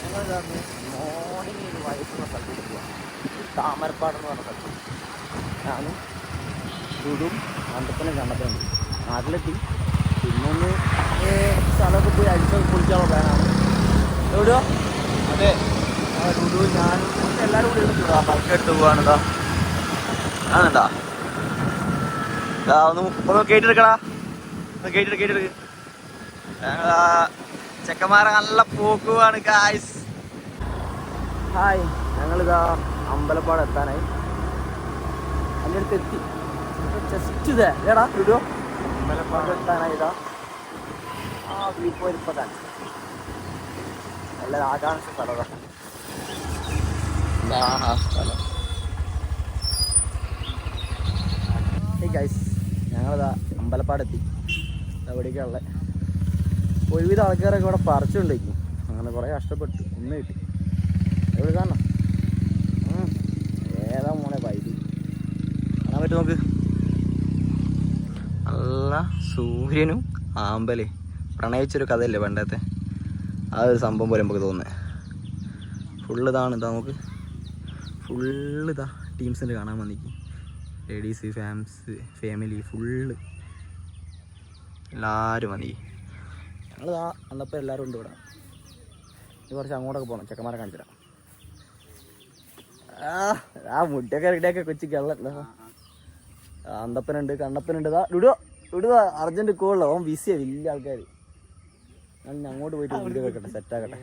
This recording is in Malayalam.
ഞങ്ങൾ മോർണിംഗ് ഒരു വയസ്സുള്ള സ്ഥലത്തേക്ക് പോവാം. താമരപ്പാടെന്ന് പറഞ്ഞ സ്ഥലത്ത് ഞാനും ചൂടും കണ്ടപ്പനും കണ്ടപ്പനുണ്ട്. നാട്ടിലെത്തി പിന്നൊന്ന് സ്ഥലമൊക്കെ പോയി അടിച്ചൊക്കെ കുളിക്കാനുള്ള പ്ലാനാണ്. എവിടെയോ അതെ ചൂടു ഞാനും നമുക്ക് എല്ലാവരും കൂടി എടുത്തു ബൈക്ക് എടുത്ത് പോവാണ്. ഇതാ ആണെണ്ടാ ഒന്ന് കേട്ടെടുക്കടാ, ഒന്ന് കേട്ടെടുക്ക്. ഞങ്ങളാ ചെക്കന്മാരെ നല്ല പോക്കുവാണ് ഗായ്സ്. ഹായ്, ഞങ്ങളിതാ അമ്പലപ്പാട് എത്താനായി. അതിൻ്റെ അടുത്ത് എത്തി. ജസ്റ്റ് ഇതേ ഏടാ വീഡിയോ അമ്പലപ്പാട് എത്താനായി. ഇതാ ആ വ്യൂ പോയിന്റ് ഇപ്പം തന്നെ നല്ല ആകാംക്ഷ സ്ഥലം. ആ സ്ഥലം ഗൈസ്, ഞങ്ങളിതാ അമ്പലപ്പാടെത്തി. എവിടേക്കാണുള്ളത്? ഒരുവിധ ആൾക്കാരൊക്കെ ഇവിടെ പറിച്ചുകൊണ്ടിരിക്കും. അങ്ങനെ കുറേ കഷ്ടപ്പെട്ടു ഒന്ന് കിട്ടി. എവിടെ കാണണം? ഏതാ മോനെ വൈദ്യുതി കാണാൻ പറ്റും നോക്ക്. നല്ല സൂര്യനും ആമ്പലേ പ്രണയിച്ചൊരു കഥയല്ലേ പണ്ടത്തെ ആ ഒരു സംഭവം പോലെ നമുക്ക് തോന്നുന്നത്. ഫുള്ള് ഇതാണ്. ഇതാ നമുക്ക് ഫുള്ള് ടീംസിൻ്റെ കാണാൻ വന്നിരിക്കും. ലേഡീസ്, ഫാമിലി ഫുള്ള് എല്ലാവരും മതി. ഞങ്ങളിതാ അന്നപ്പോൾ എല്ലാവരും ഉണ്ട് ഇവിടെ. ഇത് കുറച്ച് അങ്ങോട്ടൊക്കെ പോകണം. ചെക്കന്മാരെ കാണിച്ചു തരാം. ആ മുട്ടയൊക്കെ ഇടയൊക്കെ കൊച്ചു കള്ളല്ലോ. അന്തപ്പനുണ്ട്, കണ്ണപ്പനുണ്ട്. ഇടുക അർജൻറ്റ് കോളില്ല. ഓൻ ബിസിയാണ്. വലിയ ആൾക്കാർ. ഞാൻ അങ്ങോട്ട് പോയിട്ട് വീഡിയോ വെക്കട്ടെ, സെറ്റാക്കട്ടെ.